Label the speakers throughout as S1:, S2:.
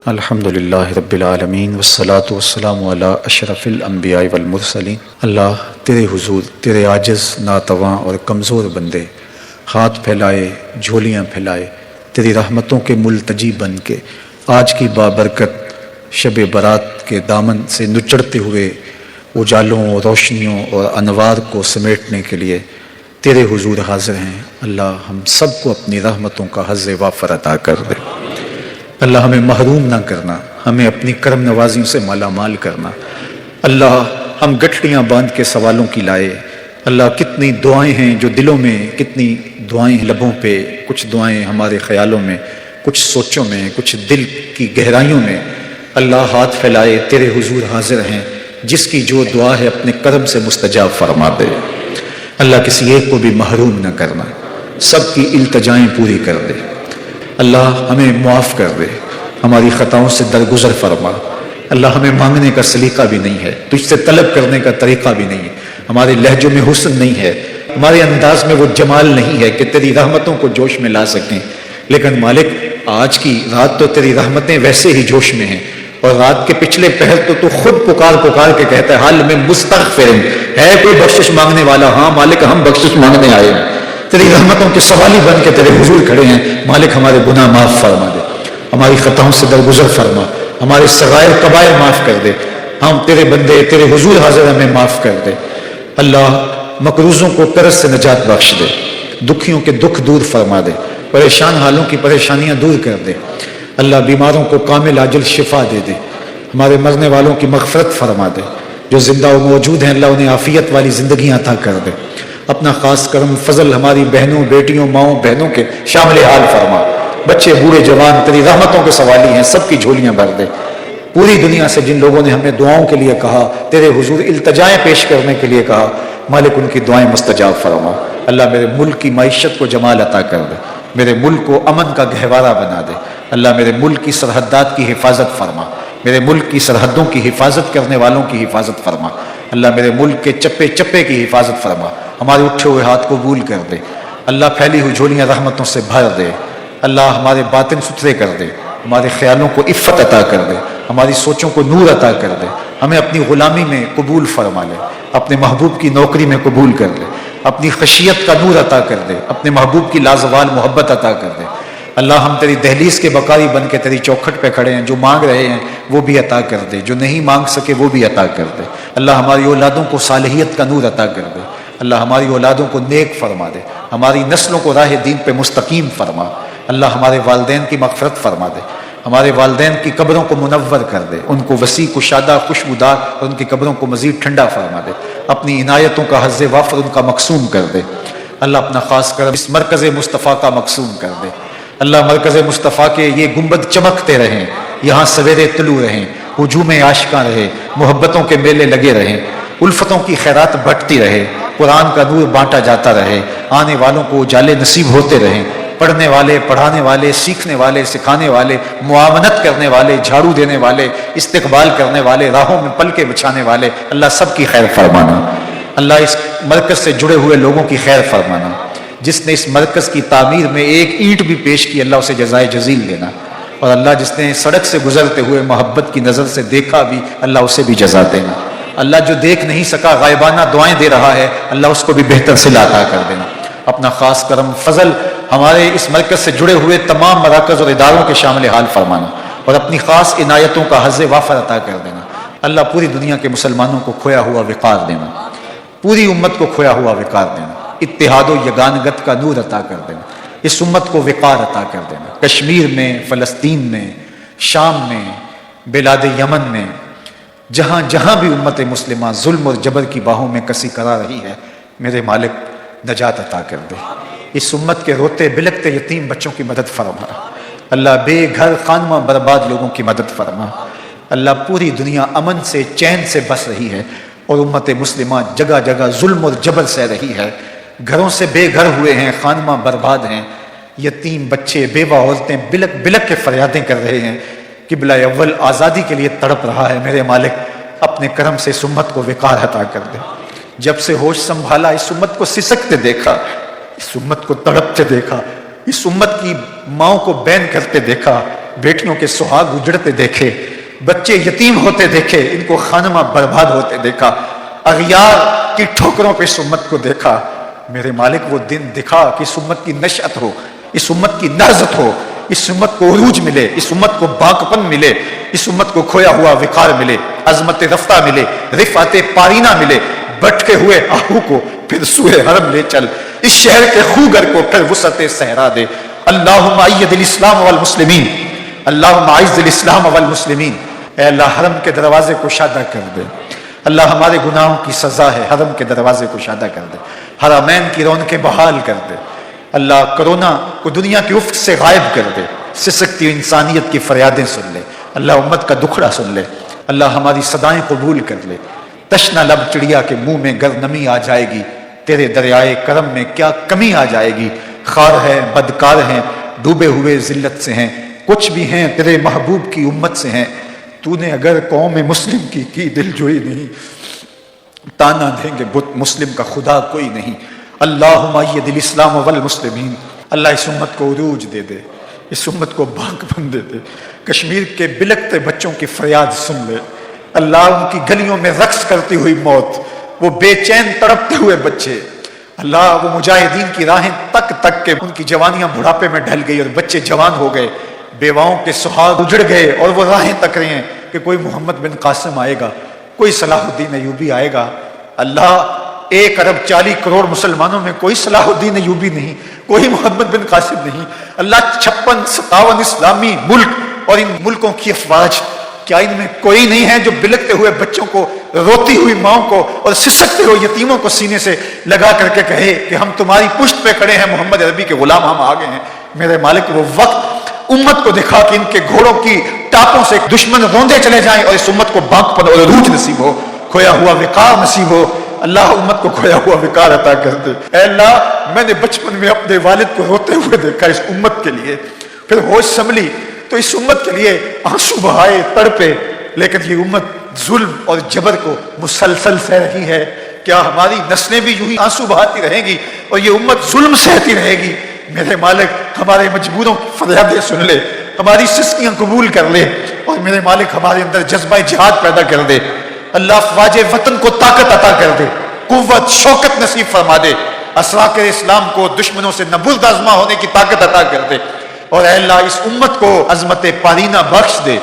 S1: الحمدللہ رب العالمین والصلاة والسلام علی اشرف الانبیاء والمرسلین۔ اللہ تیرے حضور تیرے عاجز ناتواں اور کمزور بندے ہاتھ پھیلائے جھولیاں پھیلائے تیری رحمتوں کے ملتجی بن کے آج کی بابرکت شب برات کے دامن سے نچڑتے ہوئے اجالوں روشنیوں اور انوار کو سمیٹنے کے لیے تیرے حضور حاضر ہیں۔ اللہ ہم سب کو اپنی رحمتوں کا حظ وافر عطا کر دے۔ اللہ ہمیں محروم نہ کرنا، ہمیں اپنی کرم نوازیوں سے مالا مال کرنا۔ اللہ ہم گٹھڑیاں باندھ کے سوالوں کی لائے۔ اللہ کتنی دعائیں ہیں جو دلوں میں، کتنی دعائیں لبوں پہ، کچھ دعائیں ہمارے خیالوں میں، کچھ سوچوں میں، کچھ دل کی گہرائیوں میں۔ اللہ ہاتھ پھیلائے تیرے حضور حاضر ہیں، جس کی جو دعا ہے اپنے کرم سے مستجاب فرما دے۔ اللہ کسی ایک کو بھی محروم نہ کرنا، سب کی التجائیں پوری کر دے۔ اللہ ہمیں معاف کر دے، ہماری خطاؤں سے درگزر فرما۔ اللہ ہمیں مانگنے کا سلیقہ بھی نہیں ہے، تجھ سے طلب کرنے کا طریقہ بھی نہیں ہے، ہمارے لہجوں میں حسن نہیں ہے، ہمارے انداز میں وہ جمال نہیں ہے کہ تیری رحمتوں کو جوش میں لا سکیں۔ لیکن مالک آج کی رات تو تیری رحمتیں ویسے ہی جوش میں ہیں، اور رات کے پچھلے پہر تو خود پکار کے کہتا ہے حال میں مستغفر ہے کوئی بخشش مانگنے والا؟ ہاں مالک ہم بخشش مانگنے آئے ہیں، تیری رحمتوں کے سوالی بن کے تیرے حضور کھڑے ہیں۔ مالک ہمارے گناہ معاف فرما دے، ہماری خطاؤں سے درگزر فرما، ہمارے صغائر کبائر معاف کر دے۔ ہم تیرے بندے تیرے حضور حاضر، ہمیں معاف کر دے۔ اللہ مقروضوں کو قرض سے نجات بخش دے، دکھیوں کے دکھ دور فرما دے، پریشان حالوں کی پریشانیاں دور کر دے۔ اللہ بیماروں کو کامل عاجل شفا دے دے، ہمارے مرنے والوں کی مغفرت فرما دے، جو زندہ و موجود ہیں اللہ انہیں عافیت والی زندگی عطا کر دے۔ اپنا خاص کرم فضل ہماری بہنوں بیٹیوں ماؤں بہنوں کے شامل حال فرما، بچے بوڑھے جوان تیری رحمتوں کے سوالی ہیں، سب کی جھولیاں بھر دے۔ پوری دنیا سے جن لوگوں نے ہمیں دعاؤں کے لیے کہا، تیرے حضور التجائیں پیش کرنے کے لیے کہا، مالک ان کی دعائیں مستجاب فرما۔ اللہ میرے ملک کی معیشت کو جمال عطا کر دے، میرے ملک کو امن کا گہوارہ بنا دے۔ اللہ میرے ملک کی سرحدات کی حفاظت فرما، میرے ملک کی سرحدوں کی حفاظت کرنے والوں کی حفاظت فرما۔ اللہ میرے ملک کے چپے چپے کی حفاظت فرما، ہمارے اٹھے ہوئے ہاتھ کو قبول کر دے۔ اللہ پھیلی ہوئی جھولیاں رحمتوں سے بھر دے۔ اللہ ہمارے باطن ستھرے کر دے، ہمارے خیالوں کو عفت عطا کر دے، ہماری سوچوں کو نور عطا کر دے۔ ہمیں اپنی غلامی میں قبول فرما لے، اپنے محبوب کی نوکری میں قبول کر لے، اپنی خشیت کا نور عطا کر دے، اپنے محبوب کی لازوال محبت عطا کر دے۔ اللہ ہم تیری دہلیز کے بکاری بن کے تیری چوکھٹ پہ کھڑے ہیں، جو مانگ رہے ہیں وہ بھی عطا کر دے، جو نہیں مانگ سکے وہ بھی عطا کر دے۔ اللہ ہماری اولادوں کو صالحیت کا نور عطا کر دے، اللہ ہماری اولادوں کو نیک فرما دے، ہماری نسلوں کو راہ دین پہ مستقیم فرما۔ اللہ ہمارے والدین کی مغفرت فرما دے، ہمارے والدین کی قبروں کو منور کر دے، ان کو وسیع کشادہ خوشبودار اور ان کی قبروں کو مزید ٹھنڈا فرما دے، اپنی عنایتوں کا حظ وافر ان کا مقسوم کر دے۔ اللہ اپنا خاص کرم اس مرکز مصطفیٰ کا مقسوم کر دے۔ اللہ مرکز مصطفیٰ کے یہ گنبد چمکتے رہیں، یہاں سویرے طلوع رہیں، ہجوم عاشقاں رہے، محبتوں کے میلے لگے رہیں، الفتوں کی خیرات بٹتی رہے، قرآن کا نور بانٹا جاتا رہے، آنے والوں کو اجالے نصیب ہوتے رہیں، پڑھنے والے پڑھانے والے سیکھنے والے سکھانے والے معاونت کرنے والے جھاڑو دینے والے استقبال کرنے والے راہوں میں پلکیں بچھانے والے، اللہ سب کی خیر فرمانا۔ اللہ اس مرکز سے جڑے ہوئے لوگوں کی خیر فرمانا، جس نے اس مرکز کی تعمیر میں ایک اینٹ بھی پیش کی اللہ اسے جزائے جزیل دینا، اور اللہ جس نے سڑک سے گزرتے ہوئے محبت کی نظر سے دیکھا بھی اللہ اسے بھی جزا دینا۔ اللہ جو دیکھ نہیں سکا غائبانہ دعائیں دے رہا ہے اللہ اس کو بھی بہتر صلہ عطا کر دینا۔ اپنا خاص کرم فضل ہمارے اس مرکز سے جڑے ہوئے تمام مراکز اور اداروں کے شامل حال فرمانا، اور اپنی خاص عنایتوں کا حظ وافر عطا کر دینا۔ اللہ پوری دنیا کے مسلمانوں کو کھویا ہوا وقار دینا، پوری امت کو کھویا ہوا وقار دینا، اتحاد و یگانگت کا نور عطا کر دینا، اس امت کو وقار عطا کر دینا۔ کشمیر میں، فلسطین میں، شام میں، بلاد یمن میں، جہاں جہاں بھی امت مسلمہ ظلم اور جبر کی باہوں میں کسی کرا رہی ہے، میرے مالک نجات عطا کر دے۔ اس امت کے روتے بلکتے یتیم بچوں کی مدد فرما، اللہ بے گھر خانمہ برباد لوگوں کی مدد فرما۔ اللہ پوری دنیا امن سے چین سے بس رہی ہے، اور امت مسلمہ جگہ جگہ ظلم اور جبر سہ رہی ہے، گھروں سے بے گھر ہوئے ہیں، خانمہ برباد ہیں، یتیم بچے بیوہ عورتیں بلک بلک کے فریادیں کر رہے ہیں۔ قبلہ اول آزادی کے لیے تڑپ رہا ہے، میرے مالک اپنے کرم سے اس امت کو وقار عطا کر دے۔ جب سے ہوش سنبھالا اس امت کو سسکتے دیکھا، اس امت کو تڑپتے دیکھا، اس امت کی ماؤں کو بین کرتے دیکھا، بیٹیوں کے سہاگ اجڑتے دیکھے، بچے یتیم ہوتے دیکھے، ان کو خانمہ برباد ہوتے دیکھا، اغیار کی ٹھوکروں پہ اس امت کو دیکھا۔ میرے مالک وہ دن دکھا کہ اس امت کی نشأت ہو، اس امت کی نہضت ہو، اس امت کو عروج ملے، اس امت کو باقپن ملے، اس امت کو کھویا ہوا وقار ملے، عظمت رفتہ ملے، رفعت پارینہ ملے، بٹکے ہوئے آہو کو پھر سوئے حرم لے چل، اس شہر کے خوگر کو پھر وسعت صحرا دے۔ اللہم اید الاسلام والمسلمین، اللہم اعز الاسلام والمسلمین۔ اے اللہ حرم کے دروازے کو شادہ کر دے، اللہ ہمارے گناہوں کی سزا ہے، حرم کے دروازے کو شادہ کر دے، حرمین کی رونقیں بحال کر دے۔ اللہ کرونا کو دنیا کی افق سے غائب کر دے، سسکتی انسانیت کی فریادیں سن لے، اللہ امت کا دکھڑا سن لے، اللہ ہماری صدائیں قبول کر لے۔ تشنا لب چڑیا کے منہ میں گر نمی آ جائے گی، تیرے دریائے کرم میں کیا کمی آ جائے گی۔ خار ہے، بدکار ہیں، ڈوبے ہوئے ذلت سے ہیں، کچھ بھی ہیں تیرے محبوب کی امت سے ہیں۔ تو نے اگر قوم مسلم کی دل جوئی نہیں، تانا دیں گے بت مسلم کا خدا کوئی نہیں۔ اللہم اید الاسلام والمسلمین۔ اللہ اس امت کو عروج دے دے، اس امت کو باقپن دے دے۔ کشمیر کے بلکتے بچوں کی فریاد سن لے، اللہ ان کی گلیوں میں رقص کرتی ہوئی موت، وہ بے چین تڑپتے ہوئے بچے، اللہ وہ مجاہدین کی راہیں تک تک کے ان کی جوانیاں بڑھاپے میں ڈھل گئی اور بچے جوان ہو گئے، بیواؤں کے سہاگ اجڑ گئے اور وہ راہیں تک رہے ہیں کہ کوئی محمد بن قاسم آئے گا، کوئی صلاح الدین ایوبی آئے گا۔ اللہ 1,40,00,000,000 مسلمانوں میں کوئی صلاح الدین ایوبی نہیں، کوئی محمد بن قاسم نہیں۔ اللہ 56-57 اسلامی ملک اور ان ملکوں کی افواج، کیا ان میں کوئی نہیں ہے جو بلکتے ہوئے بچوں کو، روتی ہوئی ماؤں کو اور سسکتے ہوئے یتیموں کو سینے سے لگا کر کے کہے کہ ہم تمہاری پشت پہ کھڑے ہیں، محمد عربی کے غلام ہم آگے ہیں۔ میرے مالک وہ وقت امت کو دکھا کہ ان کے گھوڑوں کی ٹاپوں سے دشمن روندے چلے جائیں اور اس امت کو باقپن اور عروج نصیب ہو، کھویا ہوا وقار نصیب ہو۔ اللہ امت کو کھویا ہوا وقار عطا کر دے۔ اے اللہ میں نے بچپن میں اپنے والد کو روتے ہوئے دیکھا اس امت کے لیے، پھر ہوش سنبھلی تو اس امت کے لیے آنسو بہائے، تڑپے، لیکن یہ امت ظلم اور جبر کو مسلسل سہ رہی ہے۔ کیا ہماری نسلیں بھی یوں ہی آنسو بہاتی رہیں گی اور یہ امت ظلم سہتی رہے گی؟ میرے مالک ہمارے مجبوروں کی فریادیں سن لے، ہماری سستیاں قبول کر لے، اور میرے مالک ہمارے اندر جذبہ جہاد پیدا کر دے۔ اللہ افواج وطن کو طاقت عطا کر دے، قوت شوکت نصیب فرما دے، اسراکر اسلام کو دشمنوں سے نبرد آزما ہونے کی طاقت عطا کر دے، اور اے اللہ اس امت کو عظمت پارینہ بخش دے،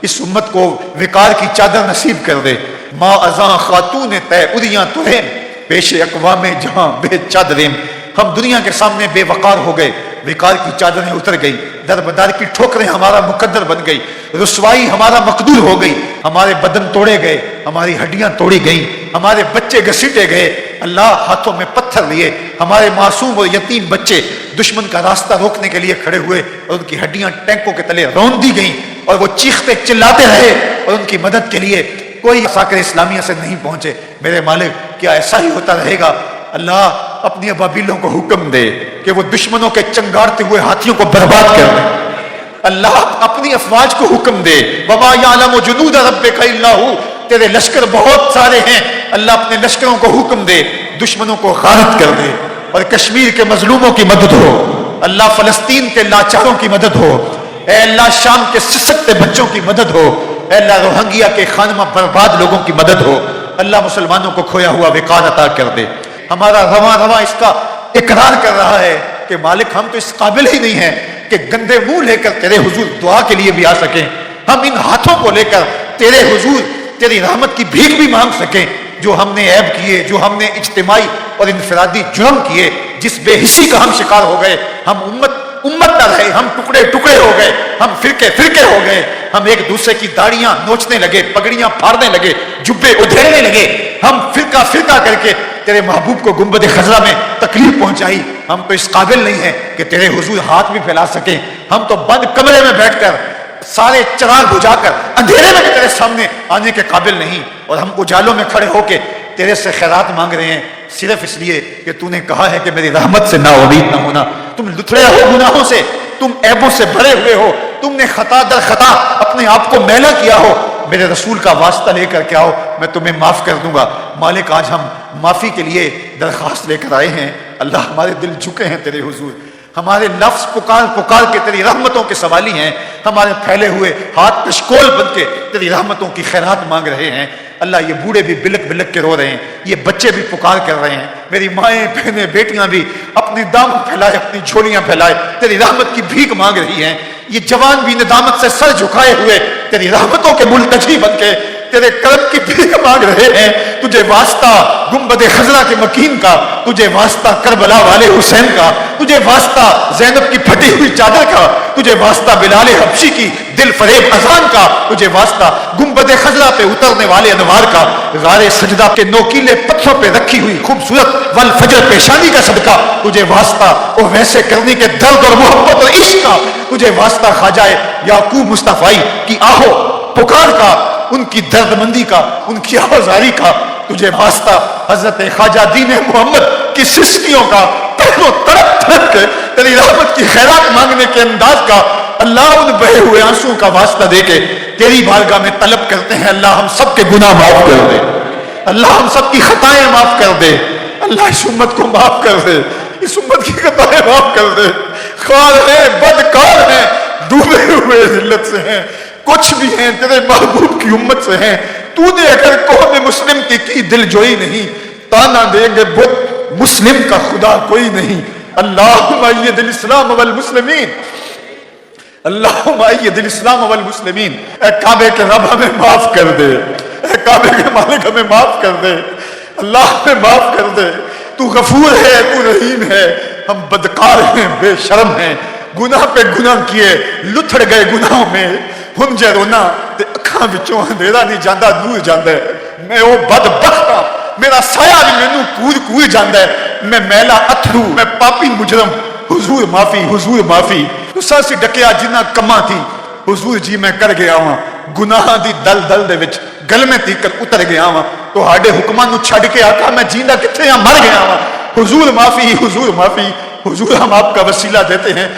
S1: اس امت کو وقار کی چادر نصیب کر دے۔ ماں ازاں خاتون تے اریاں ترہم، پیش اقوام جہاں بے چادریم۔ ہم دنیا کے سامنے بے وقار ہو گئے، وقار کی چادریں اتر گئی، دربدار کی ٹھوکریں ہمارا مقدر بن گئی، رسوائی ہمارا مقدور ہو گئی، ہمارے بدن توڑے گئے، ہماری ہڈیاں توڑی گئیں، ہمارے بچے گھسیٹے گئے، اللہ ہاتھوں میں پتھر لیے، ہمارے معصوم اور یتیم بچے دشمن کا راستہ روکنے کے لیے کھڑے ہوئے اور ان کی ہڈیاں ٹینکوں کے تلے رون دی گئیں، اور وہ چیختے چلاتے رہے اور ان کی مدد کے لیے کوئی ساکر اسلامیہ سے نہیں پہنچے۔ میرے مالک کیا ایسا ہی ہوتا رہے گا؟ اللہ اپنی ابابیلوں کو حکم دے کہ وہ دشمنوں کے چنگاڑتے ہوئے ہاتھیوں کو برباد کر دے۔ اللہ اپنی افواج کو حکم دے، وَمَا يَعْلَمُ جُنُودَ رَبِّكَ إِلَّا هُوَ، تیرے لشکر بہت سارے ہیں، اللہ اپنے لشکروں کو حکم دے دشمنوں کو غارت کر دے، اور کشمیر کے مظلوموں کی مدد ہو، اللہ فلسطین کے لاچاروں کی مدد ہو، اے اللہ شام کے سسکتے بچوں کی مدد ہو، اے اللہ روہنگیا کے خانمہ برباد لوگوں کی مدد ہو، اللہ مسلمانوں کو کھویا ہوا وقار عطا کر دے۔ ہمارا رواں اس کا اقرار کر رہا ہے کہ مالک ہم تو اس قابل ہی نہیں ہیں کہ گندے منہ لے کر تیرے حضور دعا کے لیے بھی آ سکیں، ہم ان ہاتھوں کو لے کر تیرے حضور تیری رحمت کی بھیک بھی مانگ سکیں، جو ہم نے عیب کیے، جو ہم نے اجتماعی اور انفرادی جرم کیے، جس بے حسی کا ہم شکار ہو گئے، ہم امت نہ رہے، ہم ٹکڑے ٹکڑے ہو گئے، ہم فرقے ہو گئے، ہم ایک دوسرے کی داڑیاں نوچنے لگے، پگڑیاں پھاڑنے لگے، جبے ادھیڑنے لگے، ہم فرقہ کر کے تیرے محبوب کو گنبد خضرا میں تکلیف پہنچائی۔ ہم تو اس قابل نہیں ہیں کہ تیرے حضور ہاتھ بھی پھیلا سکیں، ہم تو بند کمرے میں بیٹھ کر سارے چراغ بجھا کر اندھیرے میں تیرے سامنے آنے کے قابل نہیں، اور ہم اجالوں میں کھڑے ہو کے تیرے سے خیرات مانگ رہے ہیں صرف اس لیے کہ تو نے کہا ہے کہ میری رحمت سے نا امید نہ ہونا۔ تم لتھڑے ہو گناہوں سے، تم عیبوں سے بھرے ہوئے ہو، تم نے خطا در خطا اپنے آپ کو میلا کیا ہو، میرے رسول کا واسطہ لے کر کے آؤ، میں تمہیں معاف کر دوں گا۔ مالک آج ہم معافی کے لیے درخواست لے کر آئے ہیں، اللہ ہمارے دل جھکے ہیں تیرے حضور،
S2: ہمارے لفظ پکار پکار کے تیری رحمتوں کے سوالی ہیں، ہمارے پھیلے ہوئے ہاتھ کشکول بن کے تیری رحمتوں کی خیرات مانگ رہے ہیں۔ اللہ یہ بوڑھے بھی بلک بلک کے رو رہے ہیں، یہ بچے بھی پکار کر رہے ہیں، میری مائیں بہنیں بیٹیاں بھی اپنی دامن پھیلائے، اپنی جھولیاں پھیلائے تیری رحمت کی بھیک مانگ رہی ہیں، یہ جوان بھی ندامت سے سر جھکائے ہوئے تیری رحمتوں کے ملتجی بن کے تیرے کرم کی بھیک مانگ رہے ہیں۔ تجھے واسطہ گنبد خضرا کے مکین کا، تجھے واسطہ کربلا والے حسین کا، تجھے واسطہ زینب کی پھٹی ہوئی چادر کا، تجھے واسطہ بلال حبشی کی دل فریب اذان کا، تجھے واسطہ گنبد خضرا پہ اترنے والے انوار کا، غار سجدہ کے نوکیلے پتھروں پہ رکھی ہوئی خوبصورت والفجر پیشانی کا صدقہ، تجھے واسطہ او ویسے کرنی کے درد اور محبت اور عشق کا، تجھے واسطہ خواجہ یعقوب مصطفی کی آہو پکار کا، ان کی درد مندی کا، ان کی آوازاری کا، تجھے واسطہ حضرت خواجہ دین محمد کی سسکیوں کا، تڑپ تڑپ تڑپ کے تیری رحمت کی خیرات مانگنے کے انداز کا، اللہ ان بہے ہوئے آنسوں کا واسطہ دے کے تیری بارگاہ میں طلب کرتے ہیں، اللہ ہم سب کے گناہ معاف کر دے، اللہ ہم سب کی خطائیں معاف کر دے، اللہ اس امت کو معاف کر دے، اس امت کی خطائیں معاف کر دے، خار ہیں، بدکار ہیں، ڈوبے ہوئے ذلت سے ہیں، کچھ بھی ہیں تیرے محبوب کی امت سے ہیں، تو نے اگر قوم مسلم کی دل جوئی نہیں، تانا دیں گے بت مسلم کا خدا کوئی نہیں، اللہم اید الاسلام والمسلمین، اللہم اید الاسلام والمسلمین، اے کعبے کے رب ہمیں معاف کر دے، اے کعبے کے مالک ہمیں معاف کر دے، اللہ ہمیں معاف کر دے، تو غفور ہے، تو رحیم ہے، ہم بدکار ہیں، بے شرم ہیں، گناہ پہ گناہ کیے، لتھڑ گئے گناہوں میں، ہم جے رونا تے اکھاں وچوں اندھیرا نہیں جاندا دور جاندا ہے، میں او بدبخت ہاں، میرا سایہ بھی مینوں کود کود جاندا ہے، میں میلا اتھرو، میں پاپی مجرم، حضور معافی، حضور معافی، تساں سی ڈکیا جنہ کماں تھی، حضور جی میں کر گیا ہاں، گناہاں دی دل دل دے وچ گل میں تیکر اتر گیا ہاں، تہاڈے حکماں نوں چھڈ کے آقا میں جیندا کتھے ہاں، مر گیا ہاں، حضور معافی، حضور معافی، حضور ہم آپ کا وسیلہ دیتے ہیں،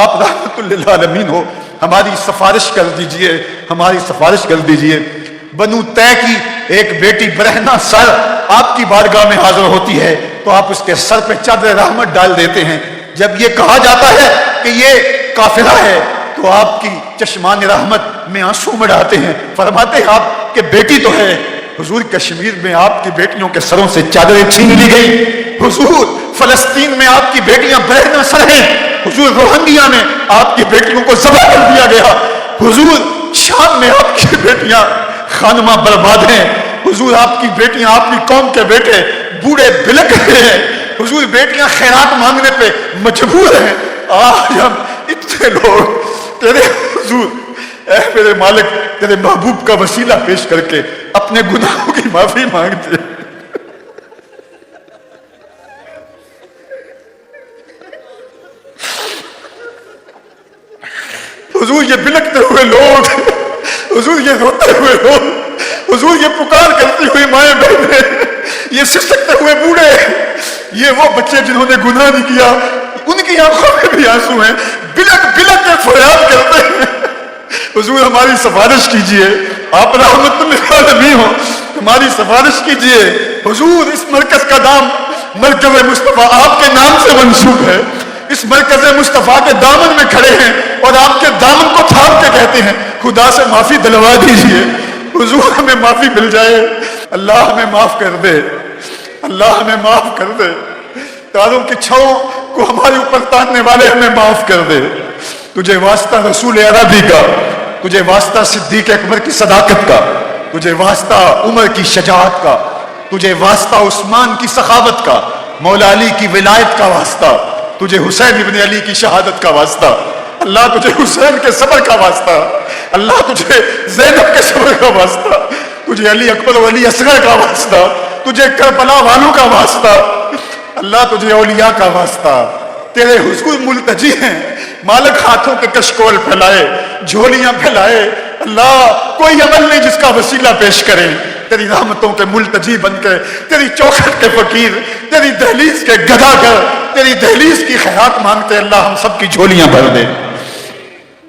S2: آپ رحمت للعالمین ہو، ہماری سفارش کر دیجئے، ہماری سفارش کر دیجئے۔ بنو طے کی ایک بیٹی برہنہ سر آپ کی بارگاہ میں حاضر ہوتی ہے تو آپ اس کے سر پہ چادر رحمت ڈال دیتے ہیں، جب یہ کہا جاتا ہے کہ یہ کافرہ ہے تو آپ کی چشمان رحمت میں آنسو مڑاتے ہیں، فرماتے ہیں آپ کہ بیٹی تو ہے، حضور کشمیر میں آپ کی بیٹیوں کے سروں سے چادریں چھین لی گئی، حضور فلسطین میں آپ کی بیٹیاں برہنہ سر ہیں، حضور روہنگیا میں آپ کی بیٹیوں کو ذبح کر دیا گیا، حضور شام میں آپ کی بیٹیاں خانمہ برباد ہیں، حضور آپ کی بیٹیاں، آپ کی قوم کے بیٹے بوڑھے بلک رہے ہیں، حضور بیٹیاں خیرات مانگنے پہ مجبور ہیں، آج ہم اتنے لوگ تیرے حضور اے میرے مالک تیرے محبوب کا وسیلہ پیش کر کے اپنے گناہوں کی معافی مانگتے ہیں۔ حضور یہ بلکتے ہوئے لوگ، حضور یہ روتے ہوئے لوگ، حضور یہ پکار کرتی ہوئی مائیں بہنیں، یہ سسکتے ہوئے بوڑھے، یہ وہ بچے جنہوں نے گناہ نہیں کیا، ان کی آنکھوں میں بھی آنسو ہیں، بلک بلک کے فریاد کرتے ہیں، حضور ہماری سفارش کیجئے، آپ رحمت للعالمین ہو، ہماری سفارش کیجئے، حضور اس مرکز کا نام مرکز مصطفیٰ آپ کے نام سے منسوب ہے، اس مرکز مصطفیٰ کے دامن میں کھڑے ہیں اور آپ کے دامن کو تھام کے کہتے ہیں خدا سے معافی دلوا دیجئے، حضور ہمیں معافی مل جائے، اللہ ہمیں معاف کر دے، اللہ ہمیں معاف کر دے، تاروں کی چھاؤں کو ہمارے اوپر تاننے والے ہمیں معاف کر دے، تجھے واسطہ رسول عربی کا، تجھے واسطہ صدیق اکبر کی صداقت کا، تجھے واسطہ عمر کی شجاعت کا، تجھے واسطہ عثمان کی سخاوت کا، مولا علی کی ولایت کا واسطہ، تجھے حسین ابن علی کی شہادت کا واسطہ، اللہ تجھے حسین کے صبر کا واسطہ، اللہ تجھے زینب کے صبر کا واسطہ، تجھے علی اکبر و علی اصغر کا واسطہ، تجھے کربلا والوں کا واسطہ، اللہ تجھے اولیاء کا واسطہ، تیرے حضور ملتجی ہیں، مالک ہاتھوں کے کشکول پھیلائے، جھولیاں پھیلائے، اللہ کوئی عمل نہیں جس کا وسیلہ پیش کرے، تیری رحمتوں کے ملتجی بن کے، تیری چوکھٹ کے فقیر، تیری دہلیز کے گداگر، تیری دہلیز کی خیرات مانگتے، اللہ ہم سب کی جھولیاں بھر دے،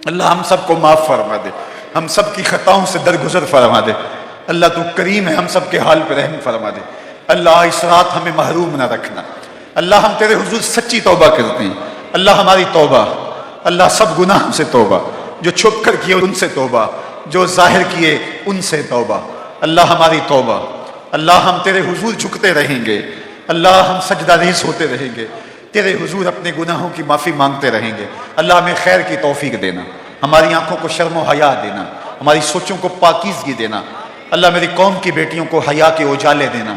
S2: اللہ ہم سب کو معاف فرما دے، ہم سب کی خطاؤں سے درگزر فرما دے، اللہ تو کریم ہے، ہم سب کے حال پہ رحم فرما دے، اللہ اس رات ہمیں محروم نہ رکھنا، اللہ ہم تیرے حضور سچی توبہ کرتے ہیں، اللہ ہماری توبہ، اللہ سب گناہوں سے توبہ، جو چھپ کر کیے ان سے توبہ، جو ظاہر کیے ان سے توبہ، اللہ ہماری توبہ، اللہ ہم تیرے حضور جھکتے رہیں گے، اللہ ہم سجدہ ریز ہوتے رہیں گے، تیرے حضور اپنے گناہوں کی معافی مانگتے رہیں گے، اللہ ہمیں خیر کی توفیق دینا، ہماری آنکھوں کو شرم و حیا دینا، ہماری سوچوں کو پاکیزگی دینا، اللہ میری قوم کی بیٹیوں کو حیا کے اجالے دینا،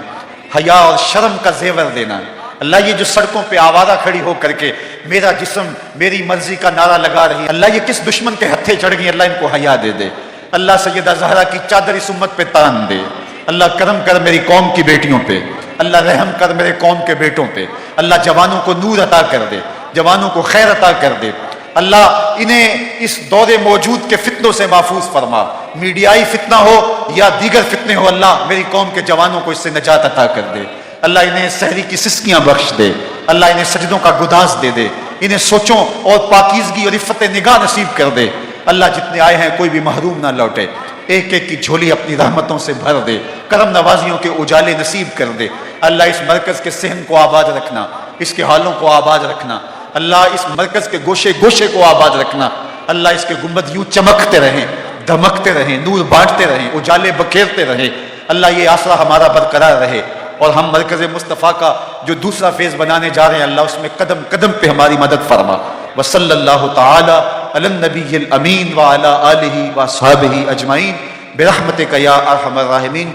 S2: حیا اور شرم کا زیور دینا، اللہ یہ جو سڑکوں پہ آوارہ کھڑی ہو کر کے میرا جسم میری مرضی کا نعرہ لگا رہی ہے، اللہ یہ کس دشمن کے ہتھے چڑھ گئی، اللہ ان کو حیا دے دے، اللہ سیدہ زہرا کی چادر اس امت پہ تان دے، اللہ کرم کر میری قوم کی بیٹیوں پہ، اللہ رحم کر میرے قوم کے بیٹوں پہ، اللہ جوانوں کو نور عطا کر دے، جوانوں کو خیر عطا کر دے، اللہ انہیں اس دور موجود کے فتنوں سے محفوظ فرما، میڈیائی فتنہ ہو یا دیگر فتنے ہو، اللہ میری قوم کے جوانوں کو اس سے نجات عطا کر دے، اللہ انہیں سحری کی سسکیاں بخش دے، اللہ انہیں سجدوں کا گداز دے دے، انہیں سوچوں اور پاکیزگی اور عفت نگاہ نصیب کر دے، اللہ جتنے آئے ہیں کوئی بھی محروم نہ لوٹے، ایک ایک کی جھولی اپنی رحمتوں سے بھر دے، کرم نوازیوں کے اجالے نصیب کر دے، اللہ اس مرکز کے صحن کو آباد رکھنا، اس کے حالوں کو آباد رکھنا، اللہ اس مرکز کے گوشے گوشے کو آباد رکھنا، اللہ اس کے گنبد یوں چمکتے رہیں، دھمکتے رہیں، نور بانٹتے رہیں، اجالے بکھیرتے رہیں، اللہ یہ آسرا ہمارا برقرار رہے، اور ہم مرکز مصطفیٰ کا جو دوسرا فیز بنانے جا رہے ہیں اللہ اس میں قدم قدم پہ ہماری مدد فرما، وصلی اللہ تعالی علی النبی الامین وعلی آلہ واصحابہ اجمعین برحمتک یا ارحم الراحمین۔